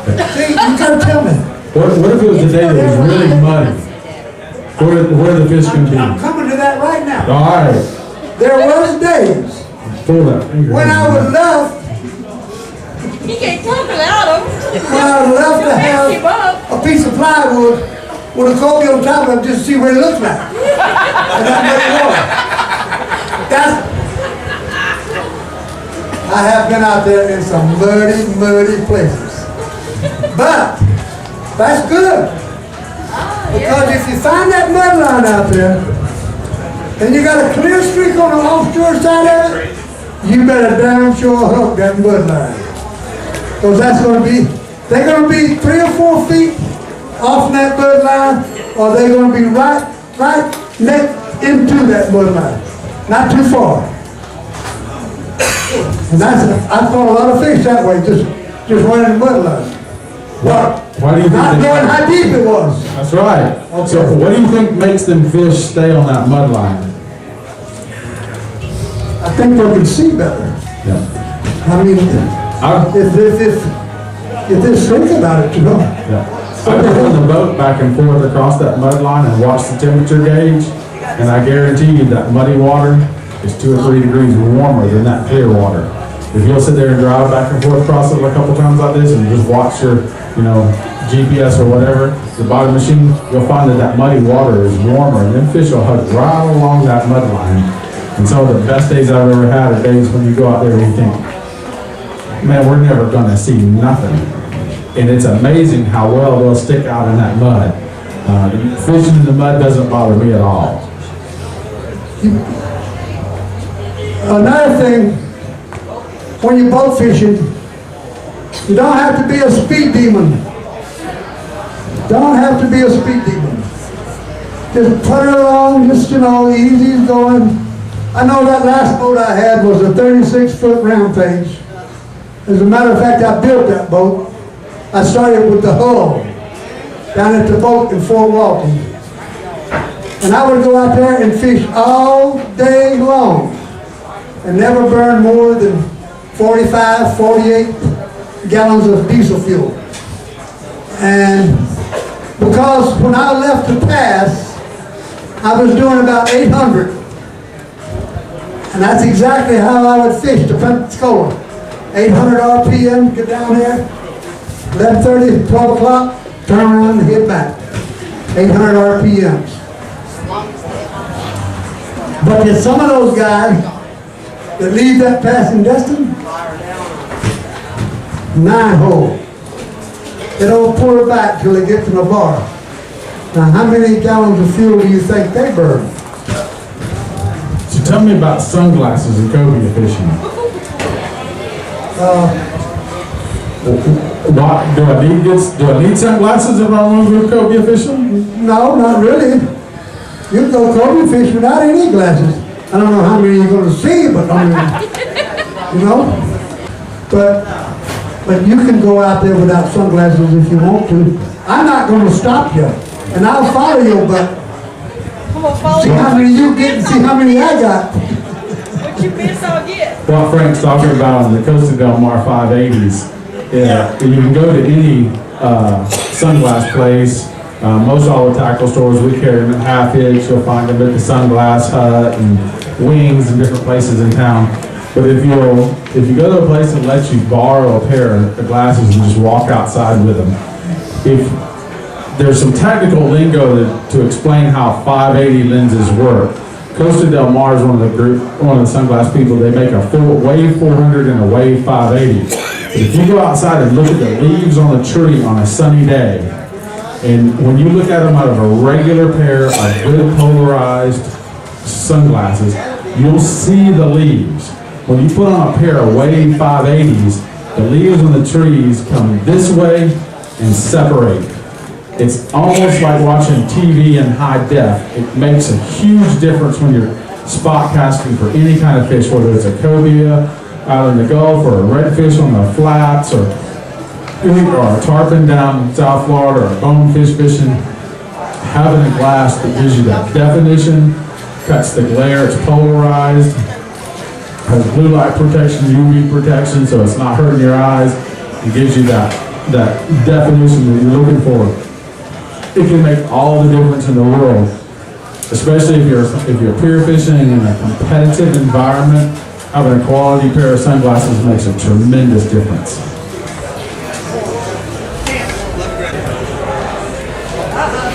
See, you gotta tell me. What if it was the day that was really muddy? Where the fish can be? I'm coming to that right now. All right. There was days Pull that finger. when I was left, He can't talk without him. when I was left to have a piece of plywood with a Cobia on top of it just to see what it looks like. And that's what it was. I have been out there in some muddy places. But that's good. Because if you find that mud line out there, and you got a clear streak on the offshore side of it, you better damn sure hook that mud line. Because that's going to be, they're going to be 3 or 4 feet off that mud line, or they're going to be right neck into that mud line. Not too far. And I caught a lot of fish that way, just running the mud line. Why do you think Not knowing how deep it was. That's right. Okay. So what do you think makes them fish stay on that mud line? I think they can see better. Yeah. I mean, if they think about it, you know. Yeah. I've driven the boat back and forth across that mud line and watched the temperature gauge, and I guarantee you that muddy water is 2 or 3 degrees warmer than that clear water. If you'll sit there and drive back and forth across it a couple times like this and just watch your, GPS or whatever, the bottom machine, you'll find that muddy water is warmer, and then fish will hug right along that mud line. And some of the best days I've ever had are days when you go out there and you think, man, we're never gonna see nothing. And it's amazing how well they'll stick out in that mud. Fishing in the mud doesn't bother me at all. Another thing, when you're boat fishing, you don't have to be a speed demon. Don't have to be a speed demon. Just put it along, just, easy going. I know that last boat I had was a 36-foot rampage. As a matter of fact, I built that boat. I started with the hull down at the boat in Fort Walton. And I would go out there and fish all day long and never burn more than 45, 48 gallons of diesel fuel. And because when I left the pass, I was doing about 800. And that's exactly how I would fish to Pensacola. 800 RPM, get down there, 11:30, 12 o'clock, turn around and hit back. 800 RPMs. But there's some of those guys that leave that pass in Destin, 9-hole. They don't pull it back till they get to the bar. Now, how many gallons of fuel do you think they burn? So tell me about sunglasses and cobia fishing. Do I need sunglasses if I want to go cobia fishing? No, not really. You can go cobia fish without any glasses. I don't know how many you're going to see, but But you can go out there without sunglasses if you want to. I'm not going to stop you, and I'll follow you, but see how many you get and see how many I got. What you miss, I'll get. What Frank's talking about on the Costa Del Mar 580s, you can go to any sunglass place. Most all the tackle stores, we carry them at half inch. You'll find them at the Sunglass Hut and Wings and different places in town. But if you go to a place that lets you borrow a pair of glasses and just walk outside with them, if there's some technical lingo to explain how 580 lenses work. Costa Del Mar is one of the sunglass people. They make a wave 400 and a wave 580. But if you go outside and look at the leaves on a tree on a sunny day, and when you look at them out of a regular pair of good polarized sunglasses, you'll see the leaves. When you put on a pair of wave 580s, the leaves on the trees come this way and separate. It's almost like watching TV in high def. It makes a huge difference when you're spot casting for any kind of fish, whether it's a cobia out in the Gulf or a redfish on the flats or a tarpon down in South Florida or a bonefish fishing. Having a glass that gives you that definition, cuts the glare, it's polarized, has blue light protection, UV protection, so it's not hurting your eyes. It gives you that that definition that you're looking for, it can make all the difference in the world. Especially if you're pier fishing in a competitive environment, having a quality pair of sunglasses makes a tremendous difference.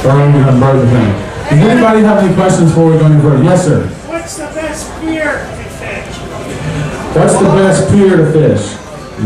Does anybody have any questions before we go any further? Yes, sir. What's the best pier to fish? What's the best pier to fish?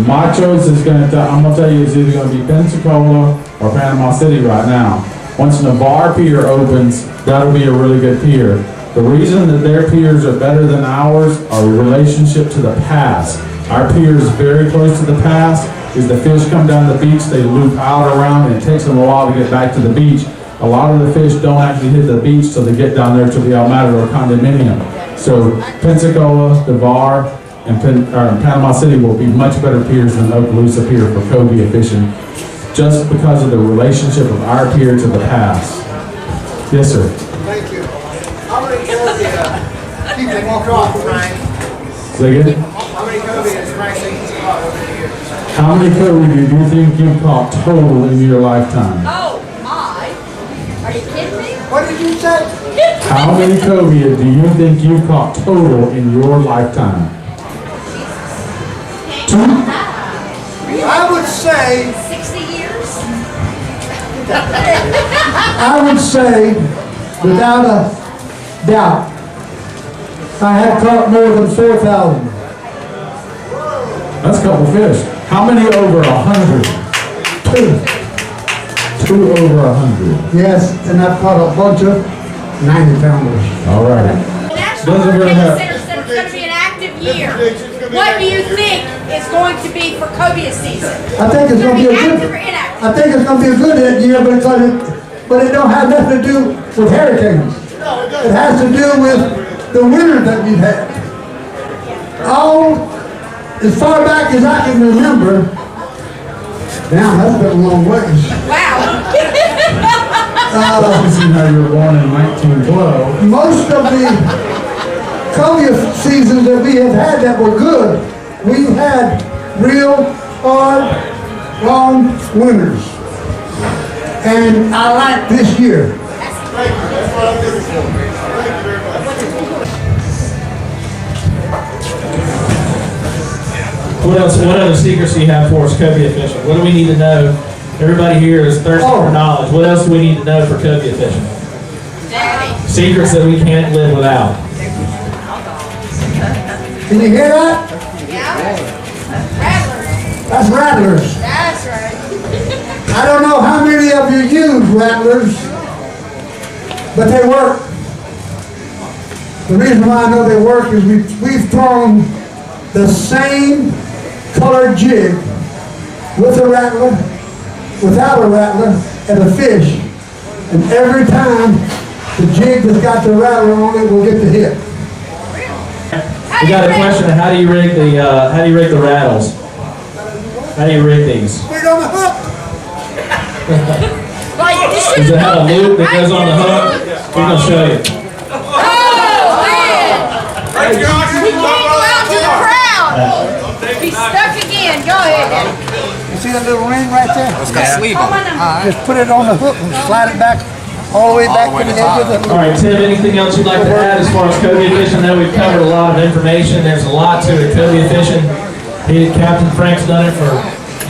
My choice is I'm gonna tell you, it's either gonna be Pensacola or Panama City right now. Once Navarre Pier opens, that'll be a really good pier. The reason that their piers are better than ours are relationship to the pass. Our pier is very close to the pass. As the fish come down the beach, they loop out around, and it takes them a while to get back to the beach. A lot of the fish don't actually hit the beach till they get down there to the El Matador condominium. So Pensacola, Navarre, and Panama City will be much better piers than Okaloosa Pier for cobia fishing, just because of the relationship of our pier to the pass. Yes, sir. Thank you. How many cobia people walk off, Frank? Say again? How many cobia has Frank seen caught over the years? How many cobia do you think you've caught total in your lifetime? Oh, my. Are you kidding me? What did you say? How many cobia do you think you've caught total in your lifetime? 2? I would say, 60 years? I would say, without a doubt, I have caught more than 4,000. That's a couple fish. How many over 100? 2 over 100. Yes, and I've caught a bunch of 90-pounders. All right. National Doesn't really have- Center said it's going to be an active year. What do you think is going to be for cobia season? I think it's going to be a active good. or inactive? I think it's going to be a good year but it don't have nothing to do with hurricanes. It has to do with the winter that we've had. As far back as I can remember, damn, that's been a long ways. Wow. You see how you were born in 1912. Most of the cobia seasons that we have had that were good, we've had real hard, long winters. And I like this year. What else? What other secrets do you have for us, cobia fishing? What do we need to know? Everybody here is thirsty for knowledge. What else do we need to know for cobia fishing? Secrets that we can't live without. Can you hear that? Yeah. Rattlers. That's rattlers. That's right. I don't know how many of you use rattlers, but they work. The reason why I know they work is we've thrown the same colored jig with a rattler, without a rattler, and a fish. And every time the jig that's got the rattler on it will get the hit. We got a question: how do you rig the rattles? How do you rig these? Put it on the hook. Does it have a loop that goes on the hook? We're gonna show you. Oh, man. He can't go out to the crowd. He's stuck again. Go ahead, Daddy. You see that little ring right there? It's got sleeve Call on my it. number. Just put it on the hook and slide it back all the way back to the edge of the All right, Tim, anything else you'd like to add as far as cobia fishing? I know we've covered a lot of information. There's a lot to it, cobia fishing. Captain Frank's done it for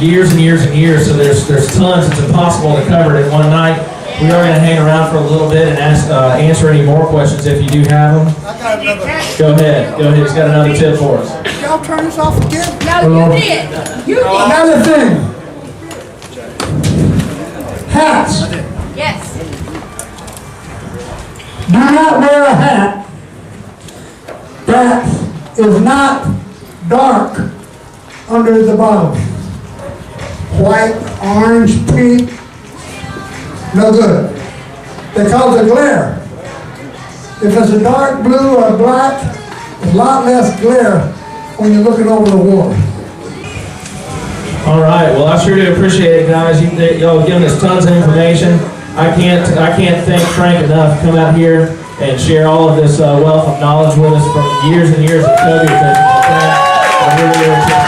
years and years and years, so there's tons. It's impossible to cover it in one night. We are going to hang around for a little bit and answer any more questions if you do have them. I got another. Go ahead. He's got another tip for us. Y'all turn this off again? No, you did. You did. Another thing. Hats. Yes. Do not wear a hat that is not dark under the bottom. White, orange, pink, no good. They cause a glare. If it's a dark blue or black, there's a lot less glare when you're looking over the water. All right. Well, I sure do appreciate it, guys. Y'all giving us tons of information. I can't thank Frank enough to come out here and share all of this wealth of knowledge with us from years and years of cobia fishing. I really appreciate it.